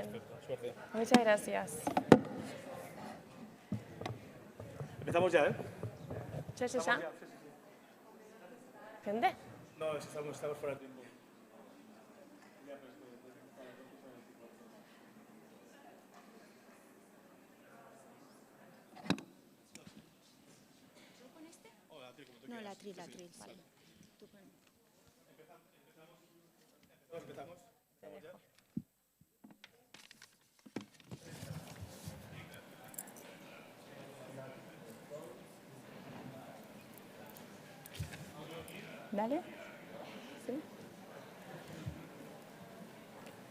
Suerte. Muchas gracias. Empezamos ya, ¿eh? ¿Ya? ¿Gente? No, estamos fuera de tiempo. No, la atril, vale. Empezamos. Dale. ¿Sí?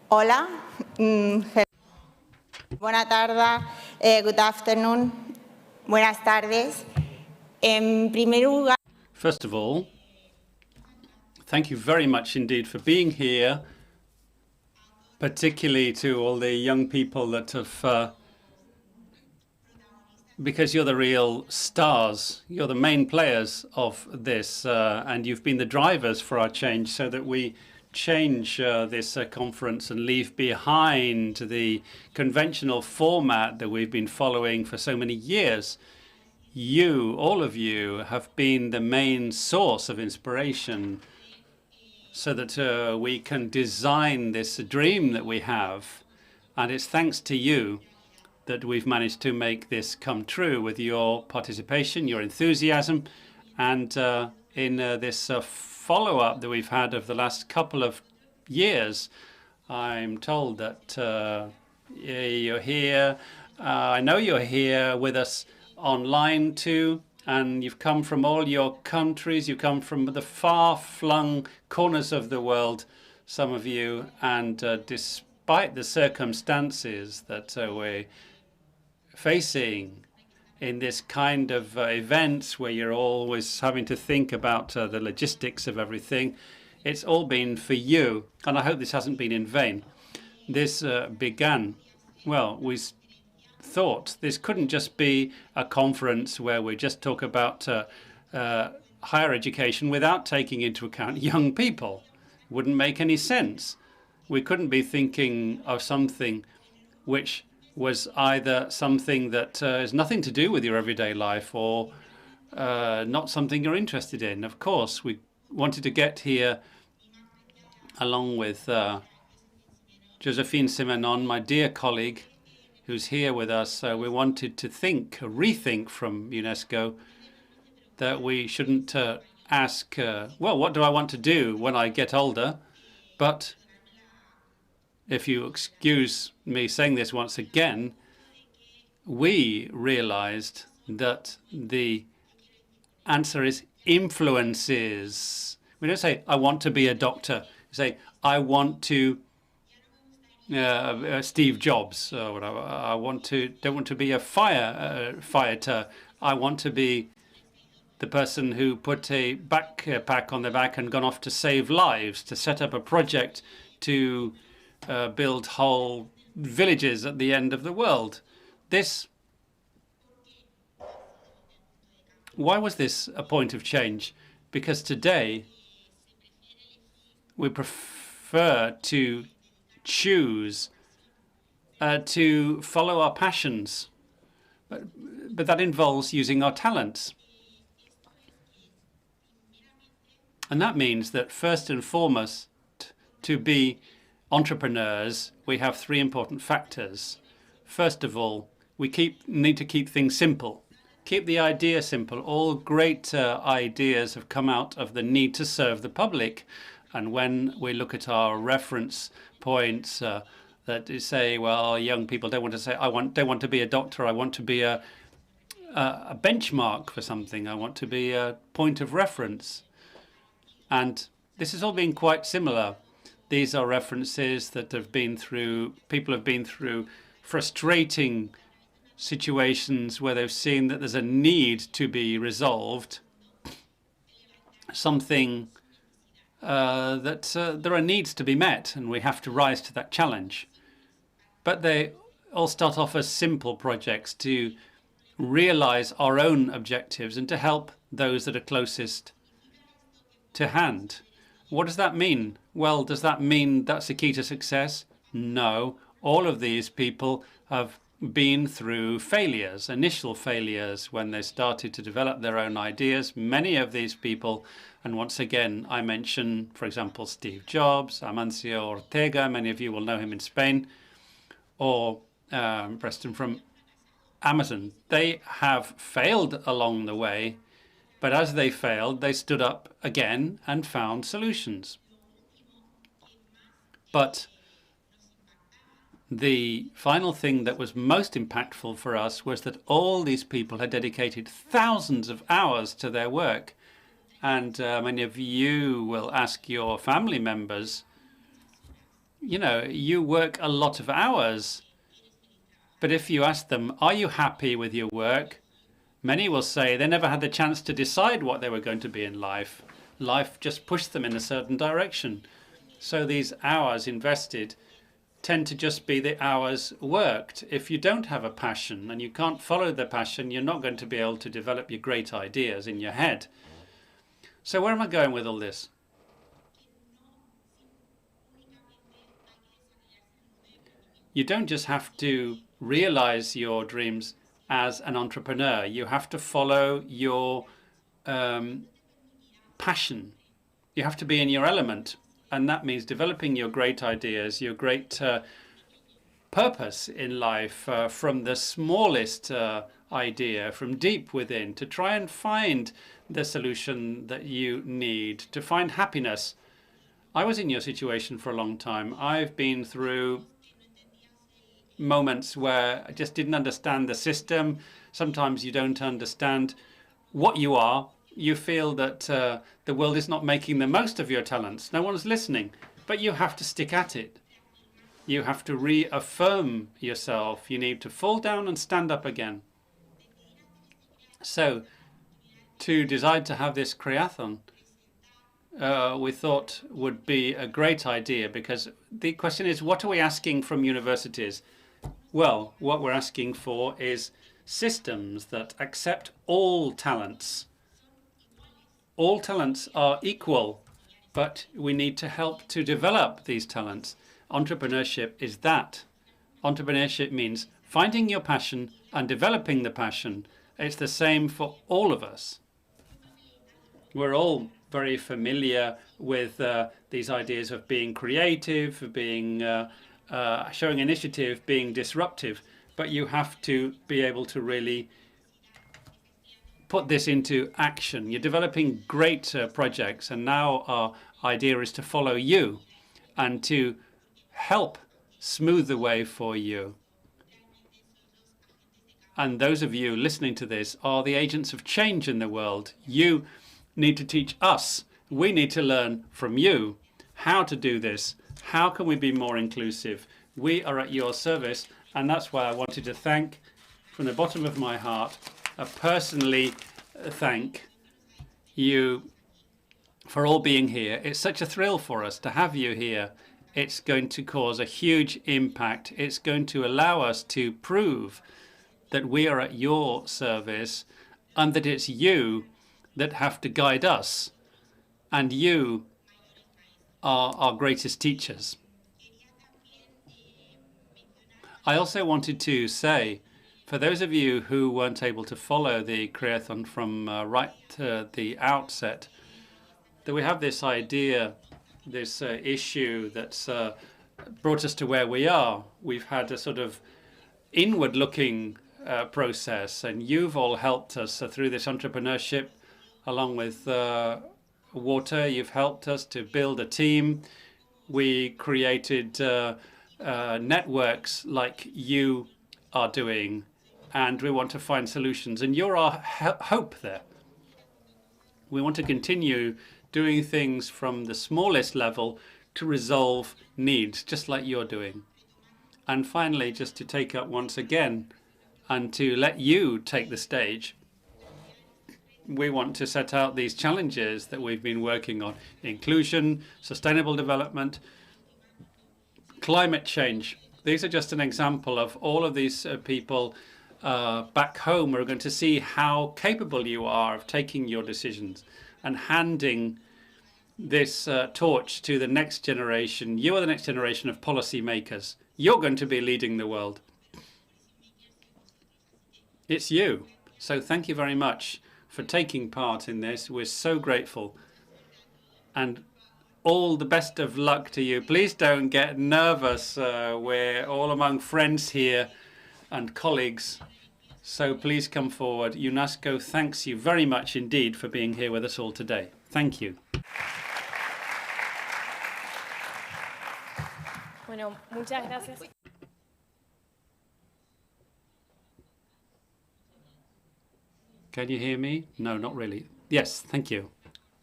Hola. Buenas tardes. Good afternoon. Buenas tardes. En primer lugar. First of all, thank you very much indeed for being here, particularly to all the young people that have, because you're the real stars, you're the main players of this, and you've been the drivers for our change so that we change this conference and leave behind the conventional format that we've been following for so many years. You, all of you, have been the main source of inspiration so that we can design this dream that we have. And it's thanks to you that we've managed to make this come true with your participation, your enthusiasm, and in this follow-up that we've had of the last couple of years. I'm told that you're here. I know you're here with us online too, and you've come from all your countries. You come from the far-flung corners of the world, some of you, and despite the circumstances that we're facing in this kind of events where you're always having to think about the logistics of everything, it's all been for you, and I hope this hasn't been in vain. This began, well, we thought this couldn't just be a conference where we just talk about higher education without taking into account young people. It wouldn't make any sense. We couldn't be thinking of something which was either something that has nothing to do with your everyday life or not something you're interested in. Of course, we wanted to get here along with Josephine Simenon, my dear colleague, who's here with us. We wanted to rethink from UNESCO that we shouldn't ask, well, what do I want to do when I get older? But if you excuse me saying this once again, we realized that the answer is influences. We don't say, I want to be a doctor. We say, I want to Steve Jobs, or whatever. Don't want to be a firefighter. I want to be the person who put a backpack on their back and gone off to save lives, to set up a project to build whole villages at the end of the world. Why was this a point of change? Because today we prefer to choose to follow our passions, but that involves using our talents. And that means that first and foremost, to be entrepreneurs, we have three important factors. First of all, we need to keep things simple. Keep the idea simple. All great ideas have come out of the need to serve the public. And when we look at our reference points that say, well, young people don't want to say, don't want to be a doctor. I want to be a benchmark for something. I want to be a point of reference. And this has all been quite similar. These are references that people have been through frustrating situations where they've seen that there's a need to be resolved, something that there are needs to be met, and we have to rise to that challenge. But they all start off as simple projects to realize our own objectives and to help those that are closest to hand. What does that mean? Well, does that mean that's the key to success? No. All of these people have been through failures, initial failures when they started to develop their own ideas. Many of these people, and once again, I mention, for example, Steve Jobs, Amancio Ortega, many of you will know him in Spain, or Preston from Amazon. They have failed along the way, but as they failed, they stood up again and found solutions. But the final thing that was most impactful for us was that all these people had dedicated thousands of hours to their work. And many of you will ask your family members, you know, you work a lot of hours. But if you ask them, are you happy with your work? Many will say they never had the chance to decide what they were going to be in life. Life just pushed them in a certain direction. So these hours invested tend to just be the hours worked. If you don't have a passion and you can't follow the passion, you're not going to be able to develop your great ideas in your head. So where am I going with all this? You don't just have to realize your dreams as an entrepreneur. You have to follow your passion. You have to be in your element. And that means developing your great ideas, your great purpose in life from the smallest idea, from deep within, to try and find the solution that you need, to find happiness. I was in your situation for a long time. I've been through moments where I just didn't understand the system. Sometimes you don't understand what you are. You feel that the world is not making the most of your talents. No one's listening, but you have to stick at it. You have to reaffirm yourself. You need to fall down and stand up again. So to decide to have this Creathon, we thought would be a great idea, because the question is, what are we asking from universities? Well, what we're asking for is systems that accept all talents. All talents are equal, but we need to help to develop these talents. Entrepreneurship is that. Entrepreneurship means finding your passion and developing the passion. It's the same for all of us. We're all very familiar with these ideas of being creative, being showing initiative, being disruptive, but you have to be able to really put this into action. You're developing great projects, and now our idea is to follow you and to help smooth the way for you. And those of you listening to this are the agents of change in the world. You need to teach us. We need to learn from you how to do this. How can we be more inclusive? We are at your service, and that's why I wanted to thank from the bottom of my heart, personally thank you for all being here. It's such a thrill for us to have you here. It's going to cause a huge impact. It's going to allow us to prove that we are at your service and that it's you that have to guide us, and you are our greatest teachers. I also wanted to say, for those of you who weren't able to follow the Creathon from right to the outset, that we have this idea, this issue that's brought us to where we are. We've had a sort of inward-looking process, and you've all helped us through this entrepreneurship, along with Water. You've helped us to build a team. We created networks like you are doing, and we want to find solutions, and you're our hope there. We want to continue doing things from the smallest level to resolve needs, just like you're doing. And finally, just to take up once again and to let you take the stage, we want to set out these challenges that we've been working on: inclusion, sustainable development, climate change. These are just an example of all of these people back home. We're going to see how capable you are of taking your decisions and handing this torch to the next generation. You are the next generation of policy makers. You're going to be leading the world. It's you. So thank you very much for taking part in this. We're so grateful. And all the best of luck to you. Please don't get nervous. We're all among friends here and colleagues. So please come forward. UNESCO thanks you very much indeed for being here with us all today. Thank you. Bueno, muchas gracias. Can you hear me? No, not really. Yes, thank you.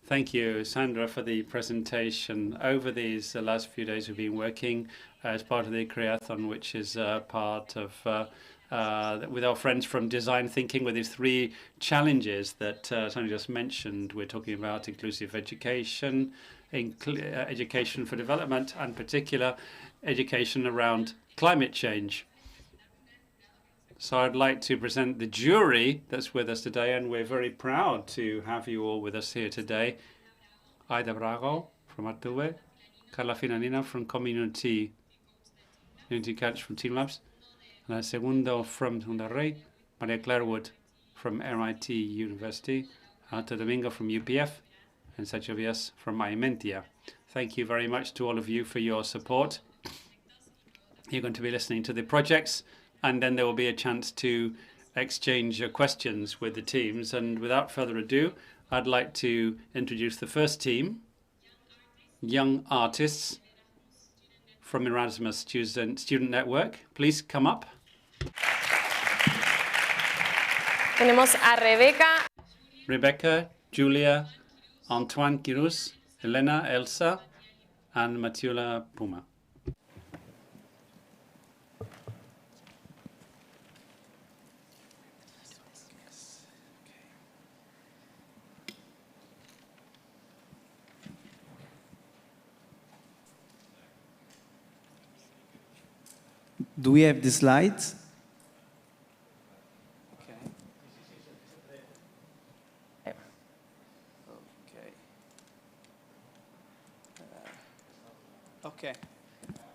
Thank you, Sandra, for the presentation. Over these last few days, we've been working as part of the Creathon, which is part of, with our friends from Design Thinking, with these 3 challenges that Sandra just mentioned. We're talking about inclusive education, education for development, and particular education around climate change. So I'd like to present the jury that's with us today, and we're very proud to have you all with us here today. Aida Brago from Artube, Carla Finanina from Community Catch from Team Labs, and Segundo from Hundarrey, Maria Claire Wood from MIT University, Alto Domingo from UPF, and Sergio Vias from Imentia. Thank you very much to all of you for your support. You're going to be listening to the projects, and then there will be a chance to exchange questions with the teams. And without further ado, I'd like to introduce the first team, young artists from Erasmus Student Network. Please come up. Tenemos a Rebecca, Julia, Antoine Kirus, Elena, Elsa, and Matula Puma. Do we have the slides?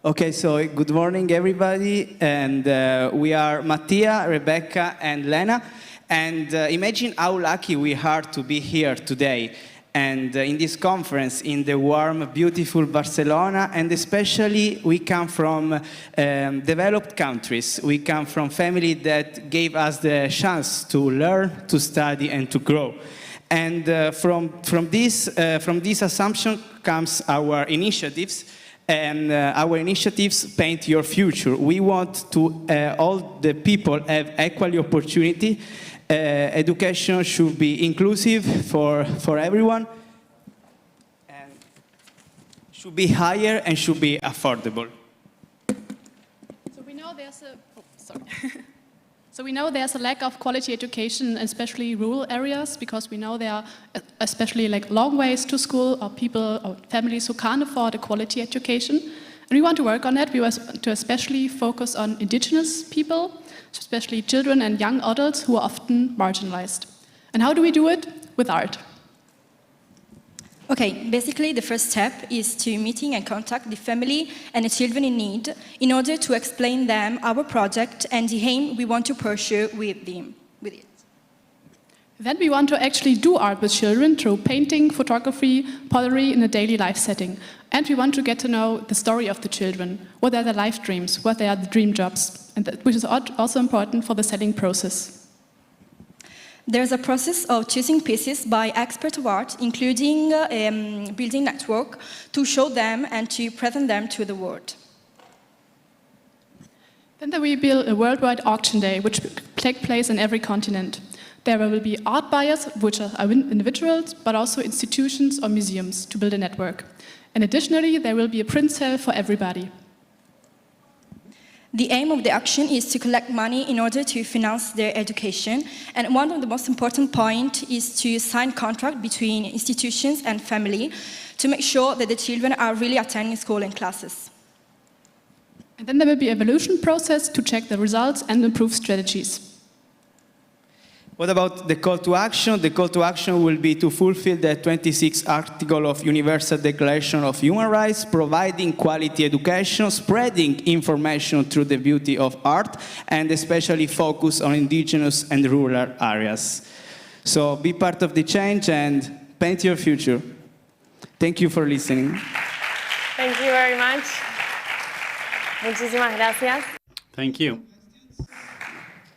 Okay, so good morning, everybody. And we are Mattia, Rebecca, and Lena. And imagine how lucky we are to be here today. And in this conference in the warm, beautiful Barcelona, and especially we come from developed countries. We come from families that gave us the chance to learn, to study, and to grow. And from this assumption comes our initiatives. And our initiatives paint your future. We want to all the people have equal opportunity. Education should be inclusive for everyone, and should be higher and should be affordable. So we know there's So we know there's a lack of quality education, especially rural areas, because we know there are especially like long ways to school, or people or families who can't afford a quality education. And we want to work on that. We want to especially focus on indigenous people, especially children and young adults who are often marginalized. And how do we do it? With art. Okay, basically the first step is to meeting and contact the family and the children in need in order to explain them our project and the aim we want to pursue with it. Then we want to actually do art with children through painting, photography, pottery in a daily life setting. And we want to get to know the story of the children, what are their life dreams, what are the dream jobs, and which is also important for the selling process. There's a process of choosing pieces by expert of art, including building network, to show them and to present them to the world. Then there will be a worldwide auction day, which will take place in every continent. There will be art buyers, which are individuals, but also institutions or museums to build a network. And additionally, there will be a print sale for everybody. The aim of the auction is to collect money in order to finance their education. And one of the most important points is to sign contract between institutions and family to make sure that the children are really attending school and classes. And then there will be an evaluation process to check the results and improve strategies. What about the call to action? The call to action will be to fulfill the 26th article of Universal Declaration of Human Rights, providing quality education, spreading information through the beauty of art, and especially focus on indigenous and rural areas. So be part of the change and paint your future. Thank you for listening. Thank you very much. Muchísimas gracias. Thank you.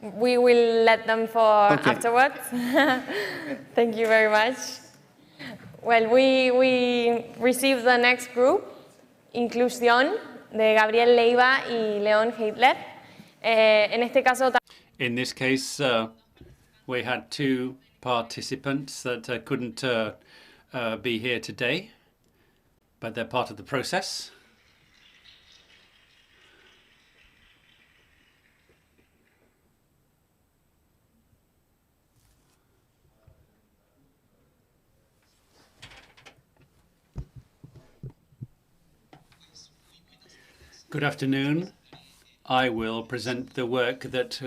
We will let them for afterwards. Thank you very much. Well, we received the next group, Inclusión, de Gabriel Leiva y León Heitler. En este caso, in this case, we had two participants that couldn't be here today, but they're part of the process. Good afternoon. I will present the work that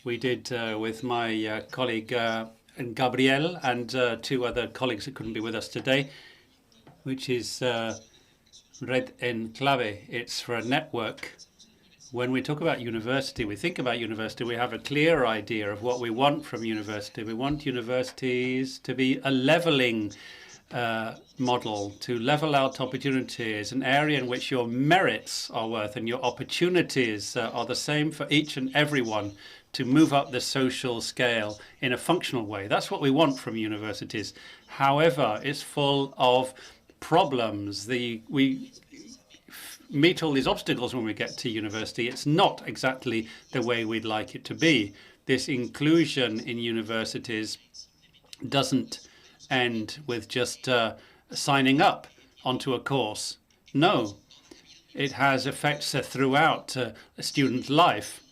we did with my colleague Gabriel and two other colleagues that couldn't be with us today, which is Red en Clave. It's for a network. When we talk about university, we think about university, we have a clear idea of what we want from university. We want universities to be a leveling model, to level out opportunities, an area in which your merits are worth and your opportunities are the same for each and everyone, to move up the social scale in a functional way. That's what we want from universities. However, it's full of problems. We meet all these obstacles when we get to university. It's not exactly the way we'd like it to be. This inclusion in universities doesn't end with just signing up onto a course. No, it has effects throughout a student life.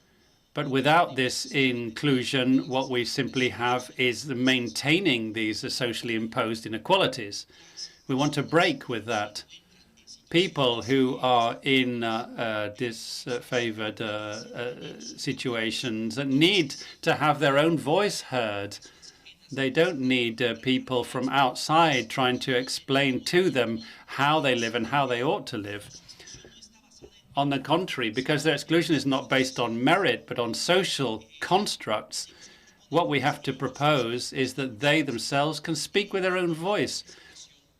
But without this inclusion, what we simply have is maintaining these socially imposed inequalities. We want to break with that. People who are in disfavored situations need to have their own voice heard. They don't need people from outside trying to explain to them how they live and how they ought to live. On the contrary, because their exclusion is not based on merit, but on social constructs, what we have to propose is that they themselves can speak with their own voice,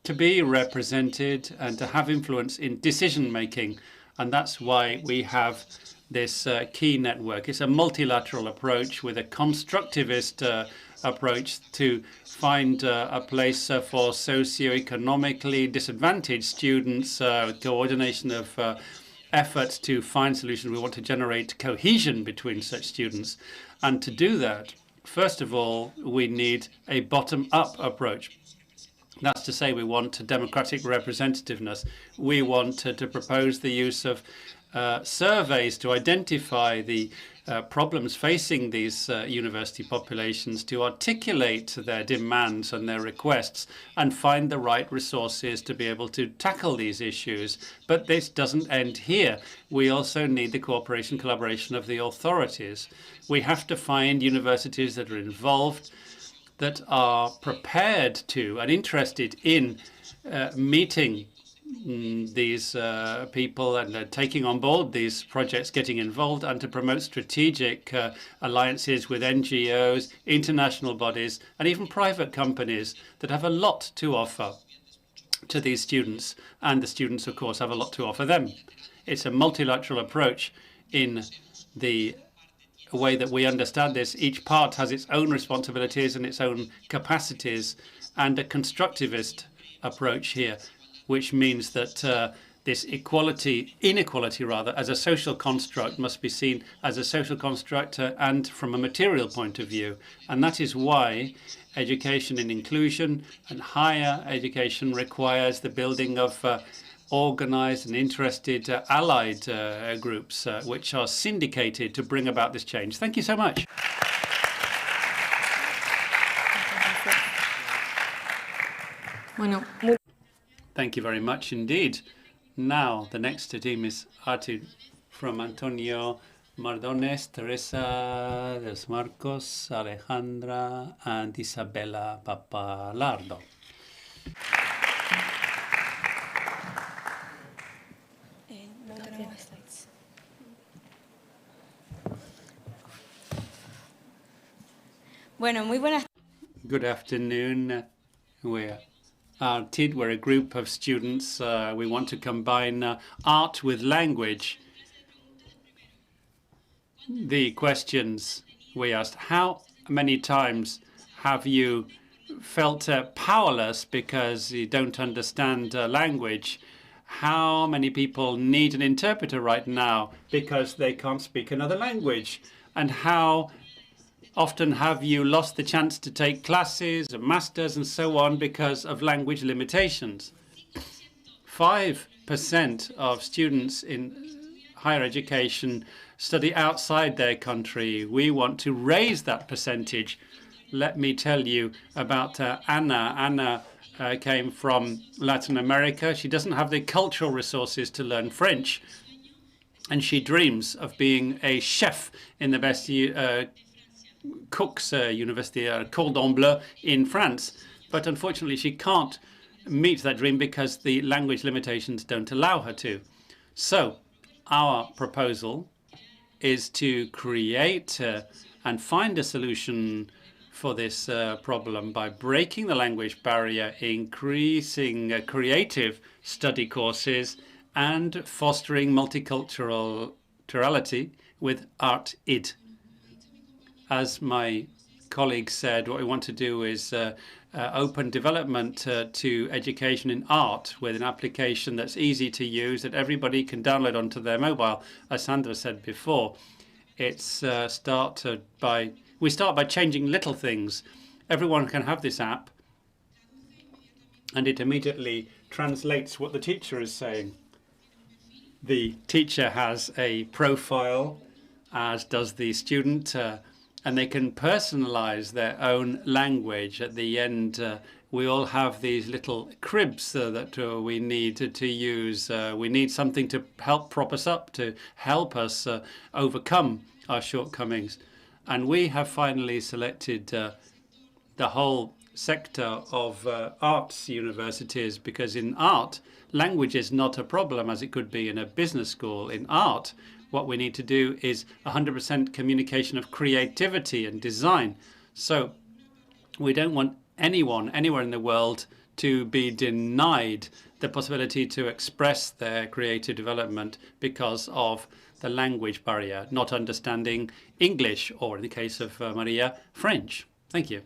to be represented and to have influence in decision-making. And that's why we have this key network. It's a multilateral approach with a constructivist approach to find a place for socioeconomically disadvantaged students, coordination of efforts to find solutions. We want to generate cohesion between such students. And to do that, first of all, we need a bottom-up approach. That's to say, we want democratic representativeness. We want to propose the use of surveys to identify the problems facing these university populations, to articulate their demands and their requests and find the right resources to be able to tackle these issues. But this doesn't end here. We also need the cooperation, collaboration of the authorities. We have to find universities that are involved, that are prepared to and interested in meeting these people and taking on board these projects, getting involved, and to promote strategic alliances with NGOs, international bodies, and even private companies that have a lot to offer to these students. And the students, of course, have a lot to offer them. It's a multilateral approach in the way that we understand this. Each part has its own responsibilities and its own capacities, and a constructivist approach here, which means that this inequality rather, as a social construct must be seen as a social construct and from a material point of view. And that is why education and inclusion and higher education requires the building of organized and interested allied groups, which are syndicated to bring about this change. Thank you so much. Thank you very much indeed. Now, the next team is Artur from Antonio Mardones, Teresa, Des Marcos, Alejandra, and Isabella Papalardo. Bueno, muy buenas. Good afternoon. We're a group of students. We want to combine art with language. The questions we asked: how many times have you felt powerless because you don't understand language? How many people need an interpreter right now because they can't speak another language? And how often have you lost the chance to take classes, a master's, and so on because of language limitations? 5% of students in higher education study outside their country. We want to raise that percentage. Let me tell you about Anna. Anna came from Latin America. She doesn't have the cultural resources to learn French, and she dreams of being a chef in the best cooks university, Cordon Bleu in France. But unfortunately, she can't meet that dream because the language limitations don't allow her to. So our proposal is to create and find a solution for this problem by breaking the language barrier, increasing creative study courses, and fostering multiculturality with Art-ID. As my colleague said, what we want to do is open development to education in art with an application that's easy to use, that everybody can download onto their mobile. As Sandra said before, we start by changing little things. Everyone can have this app, and it immediately translates what the teacher is saying. The teacher has a profile, as does the student, and they can personalize their own language. At the end, we all have these little cribs that we need to use. We need something to help prop us up, to help us overcome our shortcomings. And we have finally selected the whole sector of arts universities, because in art, language is not a problem as it could be in a business school. In art, what we need to do is 100% communication of creativity and design. So we don't want anyone, anywhere in the world, to be denied the possibility to express their creative development because of the language barrier, not understanding English, or in the case of Maria, French. Thank you.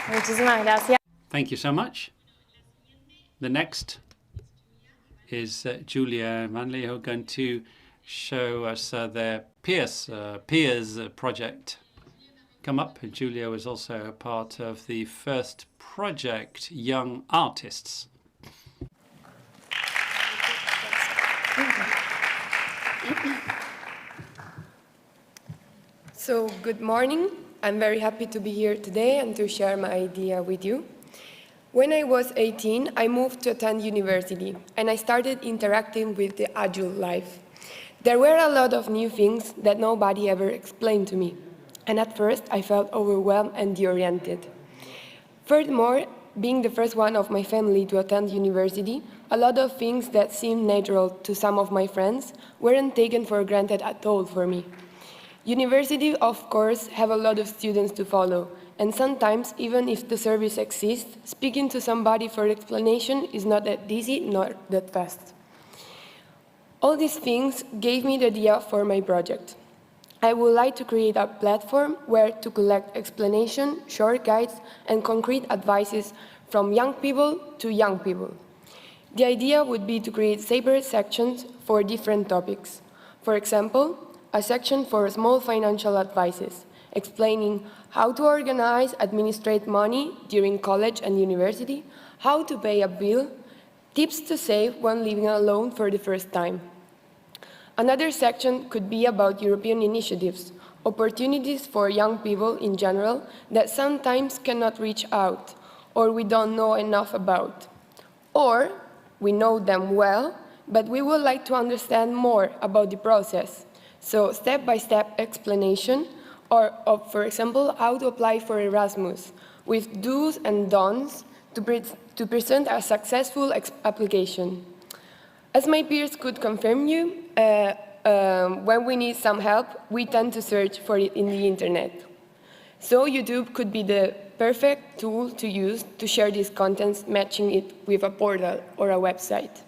Muchísimas gracias. Thank you so much. The next is Julia Manley, who are going to show us their peers project. Come up. Julia was also a part of the first project, Young Artists. So, good morning. I'm very happy to be here today and to share my idea with you. When I was 18, I moved to attend university, and I started interacting with the adult life. There were a lot of new things that nobody ever explained to me, and at first I felt overwhelmed and disoriented. Furthermore, being the first one of my family to attend university, a lot of things that seemed natural to some of my friends weren't taken for granted at all for me. University, of course, have a lot of students to follow, and sometimes, even if the service exists, speaking to somebody for explanation is not that easy nor that fast. All these things gave me the idea for my project. I would like to create a platform where to collect explanation, short guides, and concrete advices from young people to young people. The idea would be to create separate sections for different topics. For example, a section for small financial advices, explaining how to organize, administrate money during college and university, how to pay a bill, tips to save when living alone for the first time. Another section could be about European initiatives, opportunities for young people in general that sometimes cannot reach out, or we don't know enough about. Or we know them well, but we would like to understand more about the process. So step-by-step explanation of, for example, how to apply for Erasmus, with do's and don'ts to present a successful application. As my peers could confirm you, when we need some help, we tend to search for it in the internet. So YouTube could be the perfect tool to use to share these contents, matching it with a portal or a website.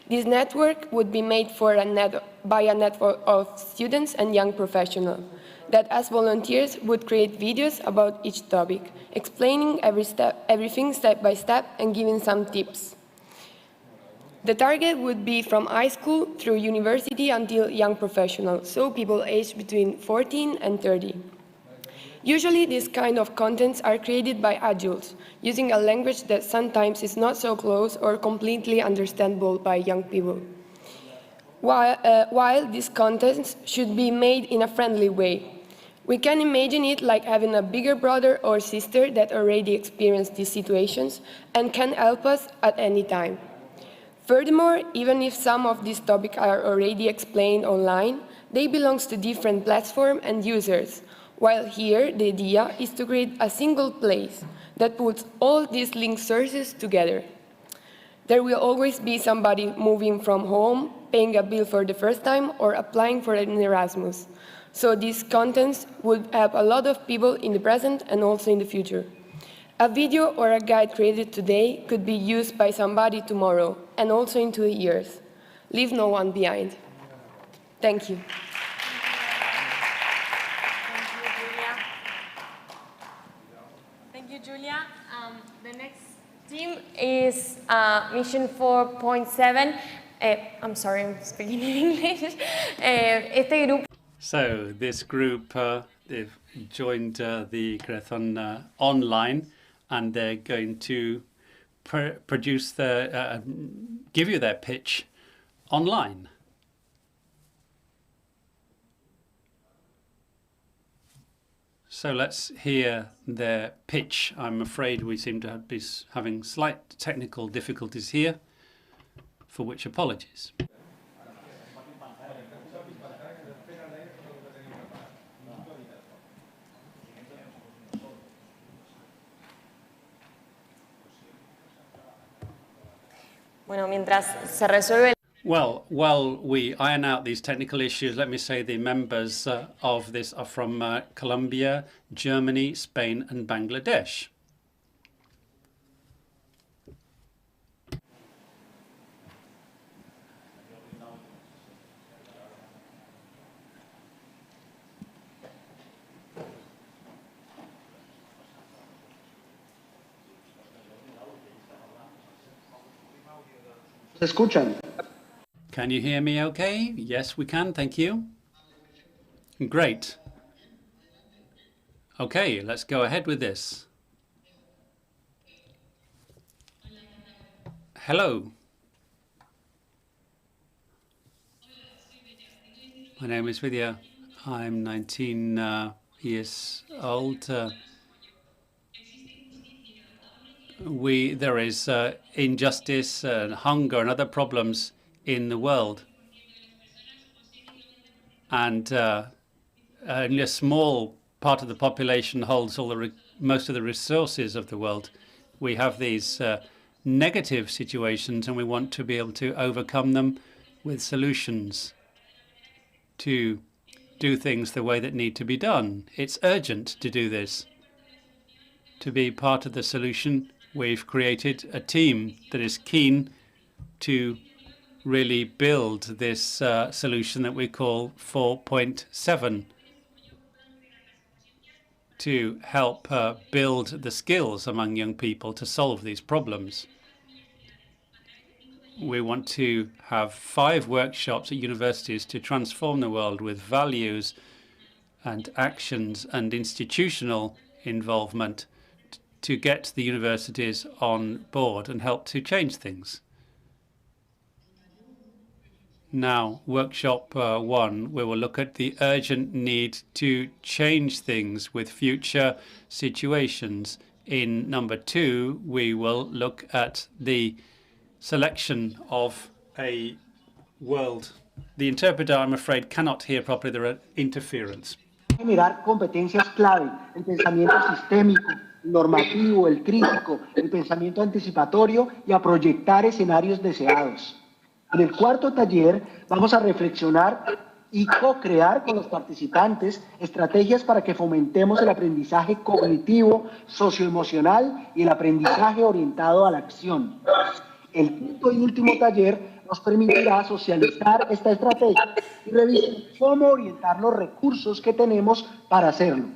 This network would be made by a network of students and young professionals that, as volunteers, would create videos about each topic, explaining everything step by step and giving some tips. The target would be from high school through university until young professionals, so people aged between 14 and 30. Usually, these kind of contents are created by adults, using a language that sometimes is not so close or completely understandable by young people. While these contents should be made in a friendly way. We can imagine it like having a bigger brother or sister that already experienced these situations and can help us at any time. Furthermore, even if some of these topics are already explained online, they belong to different platforms and users, while here the idea is to create a single place that puts all these linked sources together. There will always be somebody moving from home, paying a bill for the first time, or applying for an Erasmus. So these contents would help a lot of people in the present and also in the future. A video or a guide created today could be used by somebody tomorrow and also in 2 years. Leave no one behind. Thank you. Thank you, Julia. The next team is Mission 4.7. I'm sorry, I'm speaking in English. So this group, they've joined the Creathon online, and they're going to produce their, give you their pitch online. So let's hear their pitch. I'm afraid we seem to be having slight technical difficulties here, for which apologies. Bueno, mientras se resuelve. Well, while we iron out these technical issues, let me say the members of this are from Colombia, Germany, Spain, and Bangladesh. ¿Se escuchan? Can you hear me okay? Yes, we can, thank you. Great. Okay, let's go ahead with this. Hello. My name is Vidya. I'm 19 years old. There is injustice and hunger and other problems in the world, and only a small part of the population holds most of the resources of the world. We have these negative situations, and we want to be able to overcome them with solutions to do things the way that need to be done. It's urgent to do this. To be part of the solution, we've created a team that is keen to really build this solution that we call 4.7 to help build the skills among young people to solve these problems. We want to have 5 workshops at universities to transform the world with values and actions and institutional involvement to get the universities on board and help to change things. Now, workshop 1, we will look at the urgent need to change things with future situations. In number 2, we will look at the selection of a world. The interpreter, I'm afraid, cannot hear properly. There are interference. Generar competencias clave, el pensamiento sistémico, el normativo, el crítico, el pensamiento anticipatorio y a proyectar escenarios deseados. En el cuarto taller vamos a reflexionar y co-crear con los participantes estrategias para que fomentemos el aprendizaje cognitivo, socioemocional y el aprendizaje orientado a la acción. El quinto y último taller nos permitirá socializar esta estrategia y revisar cómo orientar los recursos que tenemos para hacerlo.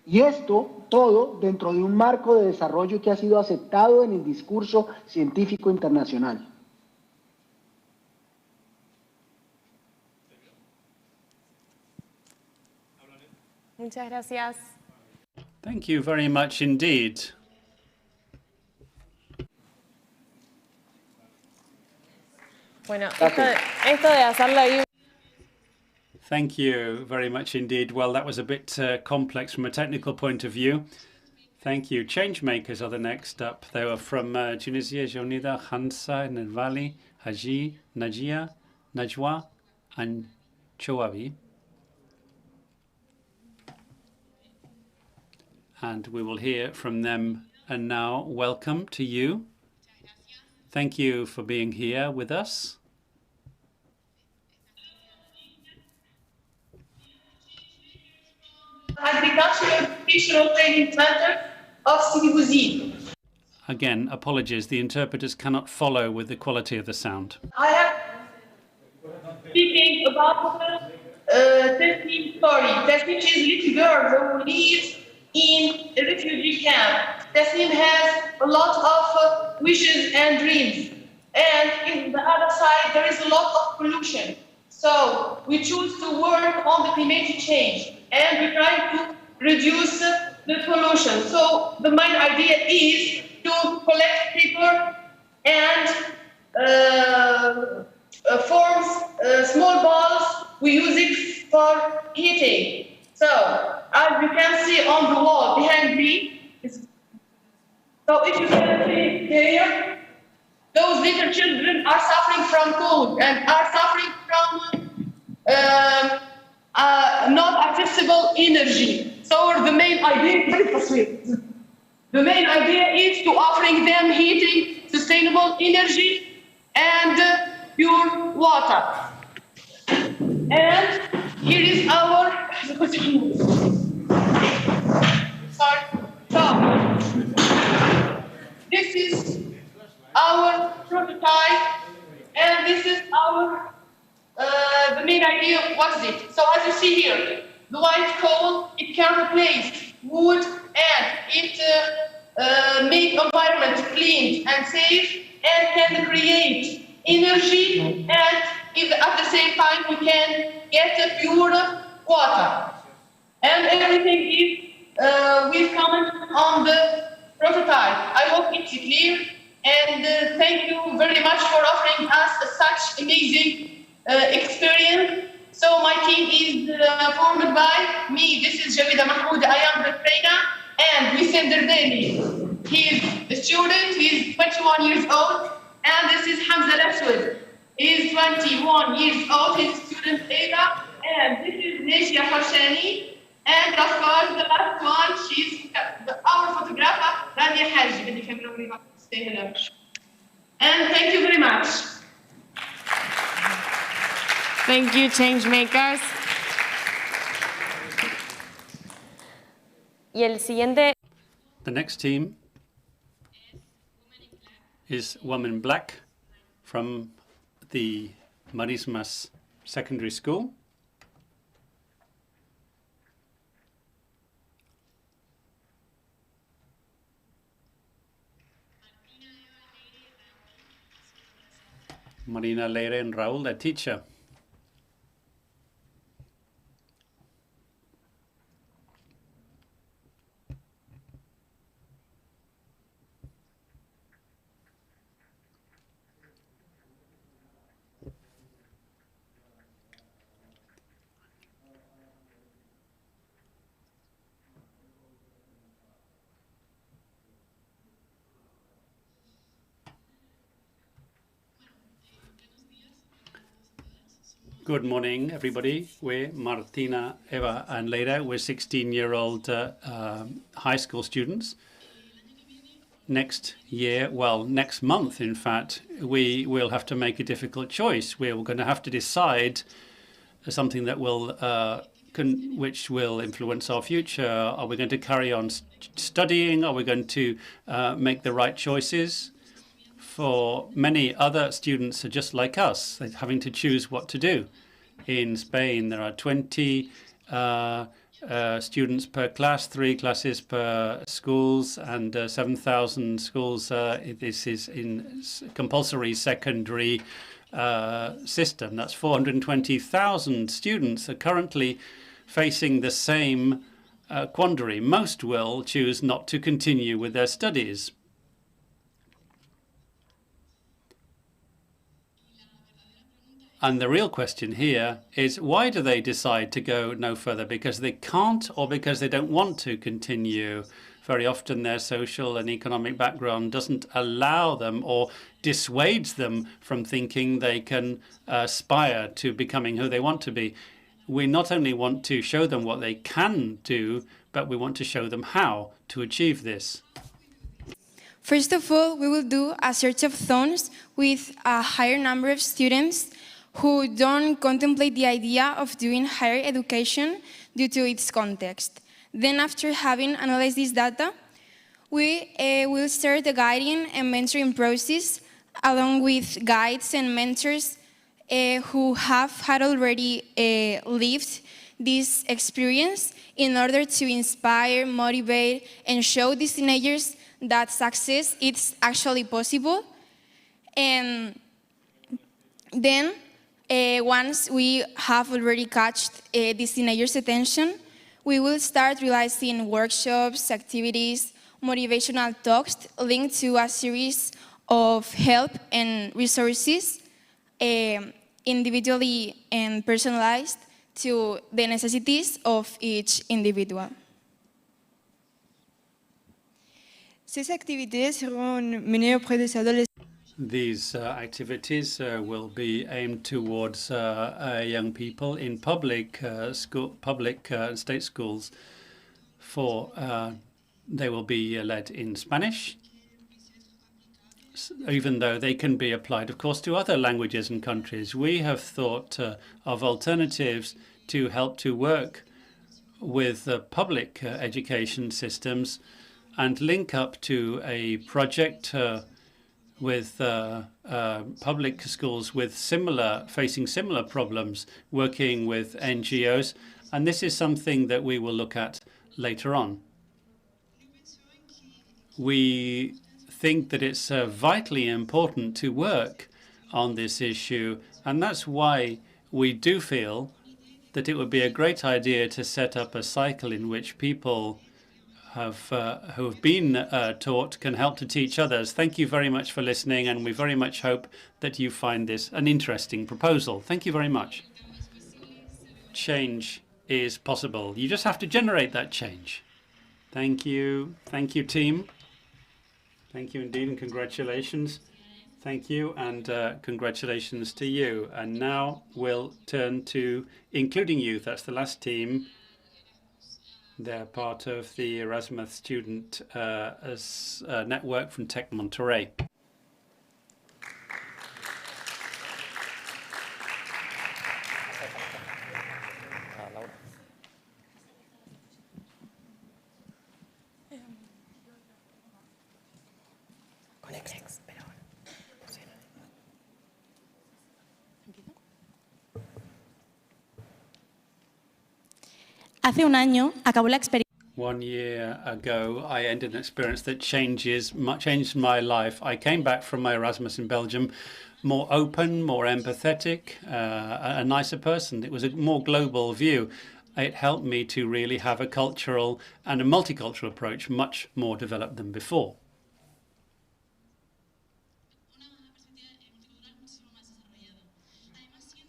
Y esto todo dentro de un marco de desarrollo que ha sido aceptado en el discurso científico internacional. Muchas gracias. Thank you very much indeed. Bueno, esto de hacerlo ahí. Thank you very much indeed. Well, that was a bit complex from a technical point of view. Thank you. Changemakers are the next up. They were from Tunisia, Jonida, Hansa, Nevali, Haji, Najia, Najwa, and Choabi. And we will hear from them. And now, welcome to you. Thank you for being here with us. Agricultural Educational Training Center of Sidi. Again, apologies. The interpreters cannot follow with the quality of the sound. I have speaking about Teslim story. Teslim is a little girl who lives in a refugee camp. Teslim has a lot of wishes and dreams. And in the other side, there is a lot of pollution. So we choose to work on the climate change and we try to reduce the pollution. So the main idea is to collect paper and form small balls. We use it for heating. So as you can see on the wall behind me, so if you can see here, those little children are suffering from cold and are suffering from not accessible energy. So the main idea, is to offering them heating, sustainable energy, and pure water. And here is our sorry. So this is our prototype, and this is our the main idea. What's it? So as you see here, the white coal, it can replace wood and it make environment clean and safe and can create energy, and at the same time we can get pure water. And everything is with comment on the prototype. I hope it's clear, and thank you very much for offering us such amazing experience. So my team is formed by me. This is Javida Mahmoud. I am the trainer, and Wissam Derdeli. He is a student. He is 21 years old, and this is Hamza Laswad. He is 21 years old. He is student Ada, and this is Neshia Hashani. And of course, the last one, she's our photographer, Rania Haji. And thank you very much. Thank you, Changemakers. Y el siguiente. The next team is Women in Black from the Marismas Secondary School. Marina Leire and Raúl, their teacher. Good morning, everybody. We're Martina, Eva, and Leila. We're 16-year-old high school students. Next year, well, next month, in fact, we will have to make a difficult choice. We're going to have to decide something that will, which will influence our future. Are we going to carry on studying? Are we going to make the right choices? For many other students are just like us, having to choose what to do. In Spain, there are 20 students per class, 3 classes per schools, and 7,000 schools. This is in compulsory secondary system. That's 420,000 students are currently facing the same quandary. Most will choose not to continue with their studies. And the real question here is, why do they decide to go no further? Because they can't, or because they don't want to continue? Very often their social and economic background doesn't allow them or dissuades them from thinking they can aspire to becoming who they want to be. We not only want to show them what they can do, but we want to show them how to achieve this. First of all, we will do a search of thorns with a higher number of students who don't contemplate the idea of doing higher education due to its context. Then, after having analyzed this data, we will start the guiding and mentoring process along with guides and mentors who have had already lived this experience in order to inspire, motivate, and show these teenagers that success is actually possible. And then, once we have already caught these teenagers' attention, we will start realizing workshops, activities, motivational talks linked to a series of help and resources individually and personalized to the necessities of each individual. Ces activités seront menées auprès des adolescents. These activities will be aimed towards young people in public state schools. They will be led in Spanish, even though they can be applied, of course, to other languages and countries. We have thought of alternatives to help to work with public education systems and link up to a project with public schools with facing similar problems, working with NGOs, and this is something that we will look at later on. We think that it's vitally important to work on this issue, and that's why we do feel that it would be a great idea to set up a cycle in which people who have been taught can help to teach others. Thank you very much for listening, and we very much hope that you find this an interesting proposal. Thank you very much. Change is possible. You just have to generate that change. Thank you. Thank you, team. Thank you indeed, and congratulations. Thank you, and congratulations to you. And now we'll turn to Including Youth. That's the last team. They're part of the Erasmus Student Network from Tech Monterrey. Hace un año acabó la experiencia. 1 year ago, I ended an experience that changed my life. I came back from my Erasmus in Belgium more open, more empathetic, a nicer person. It was a more global view. It helped me to really have a cultural and a multicultural approach, much more developed than before.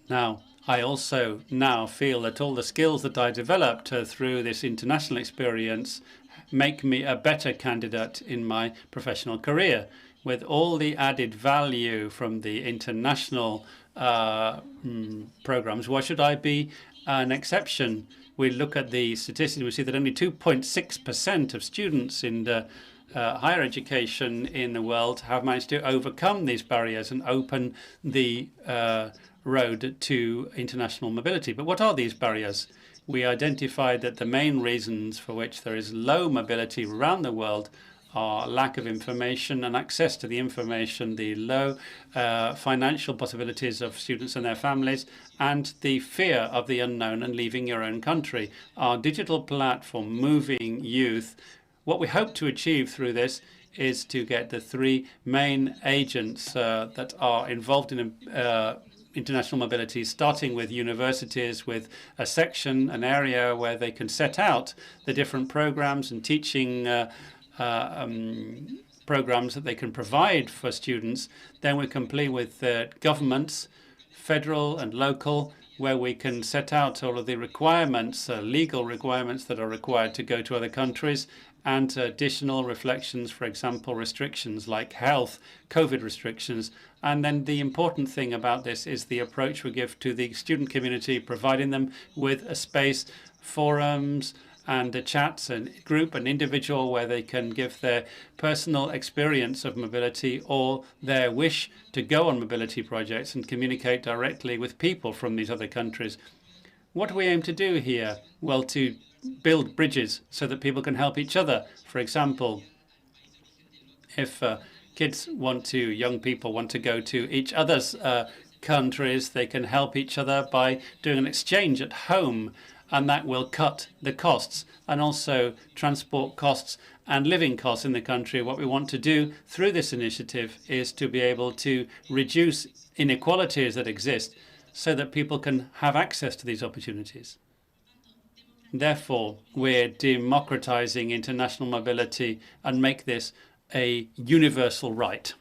Now, I also now feel that all the skills that I developed through this international experience make me a better candidate in my professional career. With all the added value from the international programs, why should I be an exception? We look at the statistics, we see that only 2.6% of students in the higher education in the world have managed to overcome these barriers and open the road to international mobility. But what are these barriers? We identified that the main reasons for which there is low mobility around the world are lack of information and access to the information, the low financial possibilities of students and their families, and the fear of the unknown and leaving your own country. Our digital platform, Moving Youth, what we hope to achieve through this is to get the three main agents that are involved in international mobility, starting with universities, with a section, an area where they can set out the different programs and teaching programs that they can provide for students. Then we complete with governments, federal and local, where we can set out all of the requirements, legal requirements that are required to go to other countries, and additional reflections, for example, restrictions like health, COVID restrictions. And then the important thing about this is the approach we give to the student community, providing them with a space, forums, and chats, and group and individual, where they can give their personal experience of mobility or their wish to go on mobility projects and communicate directly with people from these other countries. What do we aim to do here? Well, to build bridges so that people can help each other. For example, if young people want to go to each other's countries, they can help each other by doing an exchange at home, and that will cut the costs and also transport costs and living costs in the country. What we want to do through this initiative is to be able to reduce inequalities that exist so that people can have access to these opportunities. Therefore, we're democratizing international mobility and make this a universal right.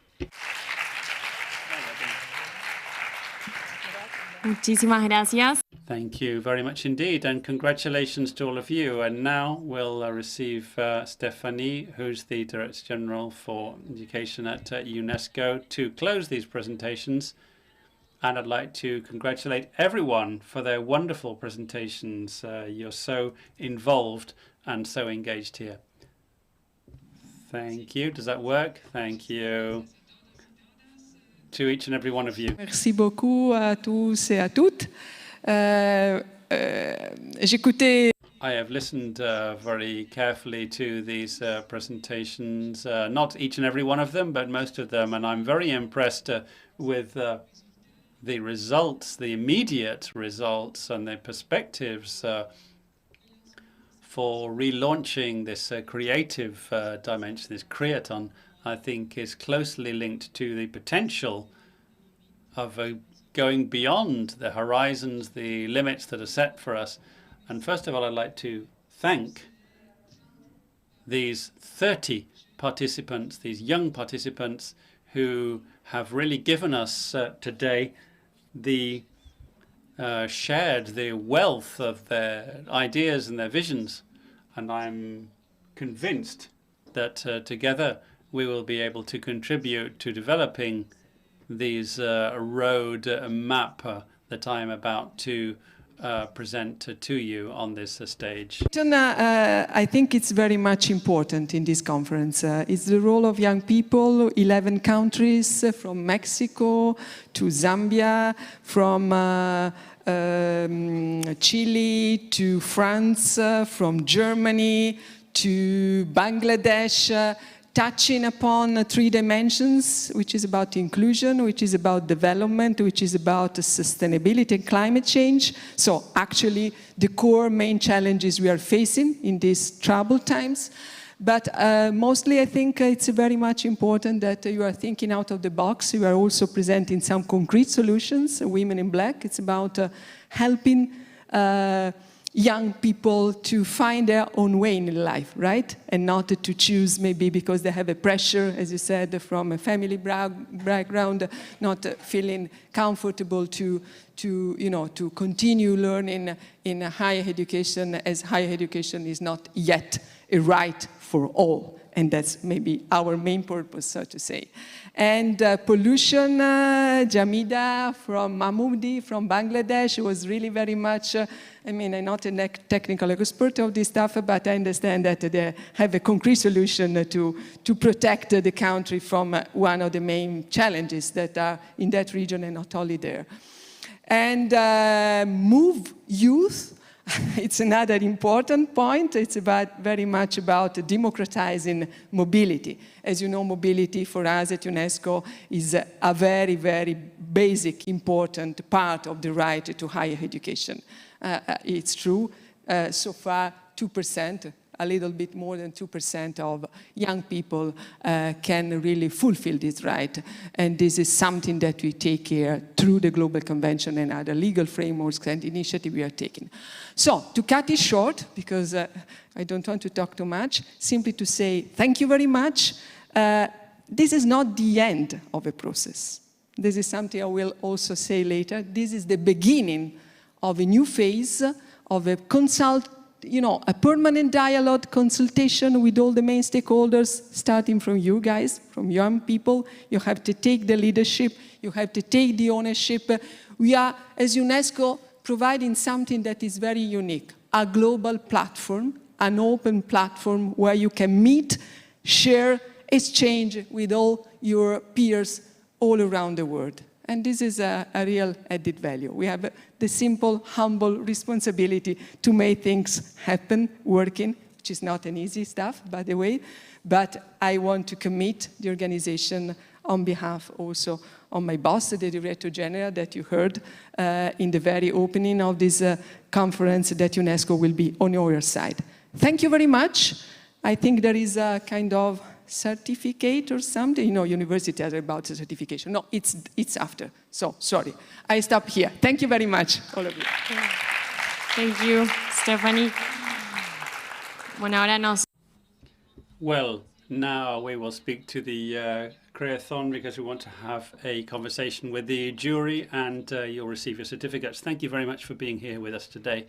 Muchísimas gracias. Thank you very much indeed, and congratulations to all of you. And now we'll receive Stephanie, who's the Director General for Education at UNESCO, to close these presentations. And I'd like to congratulate everyone for their wonderful presentations. You're so involved and so engaged here. Thank you. Does that work? Thank you. To each and every one of you. Merci beaucoup à tous et à toutes. J'écoutais. I have listened very carefully to these presentations, not each and every one of them, but most of them, and I'm very impressed with the results, the immediate results, and the perspectives for relaunching this creative dimension, this Creathon. I think is closely linked to the potential of going beyond the horizons, the limits that are set for us. And first of all, I'd like to thank these 30 participants, these young participants who have really given us today the shared the wealth of their ideas and their visions. And I'm convinced that together we will be able to contribute to developing these road map that I'm about to present to you on this stage. I think it's very much important in this conference. It's the role of young people, 11 countries, from Mexico to Zambia, from Chile to France, from Germany to Bangladesh, touching upon 3 dimensions, which is about inclusion, which is about development, which is about sustainability and climate change. So actually, the core main challenges we are facing in these troubled times. But mostly, I think it's very much important that you are thinking out of the box. You are also presenting some concrete solutions, Women in Black. It's about helping young people to find their own way in life, right? And not to choose maybe because they have a pressure, as you said, from a family background, not feeling comfortable to continue learning in a higher education, as higher education is not yet a right for all. And that's maybe our main purpose, so to say. And pollution, Jamida from Mahmoodi, from Bangladesh, was really very much, I'm not a technical expert of this stuff, but I understand that they have a concrete solution to protect the country from one of the main challenges that are in that region and not only there. And move youth. It's another important point. It's very much about democratizing mobility. As you know, mobility for us at UNESCO is a very, very basic, important part of the right to higher education. It's true, so far 2%, a little bit more than 2% of young people can really fulfill this right. And this is something that we take care through the Global Convention and other legal frameworks and initiatives we are taking. So, to cut it short, because I don't want to talk too much, simply to say thank you very much. This is not the end of a process. This is something I will also say later. This is the beginning of a new phase of a a permanent dialogue, consultation with all the main stakeholders, starting from you guys, from young people. You have to take the leadership. You have to take the ownership. We are, as UNESCO, providing something that is very unique, a global platform, an open platform where you can meet, share, exchange with all your peers all around the world. And this is a real added value. We have the simple, humble responsibility to make things happen, working, which is not an easy stuff, by the way. But I want to commit the organization on behalf also of my boss, the Director General that you heard in the very opening of this conference, that UNESCO will be on your side. Thank you very much. I think there is a kind of certificate or something. You know, university are about certification. No, it's after. So, sorry. I stop here. Thank you very much, all of you. Thank you, Stephanie. Bueno, ahora nos... Well, now we will speak to the Creathon because we want to have a conversation with the jury, and you'll receive your certificates. Thank you very much for being here with us today.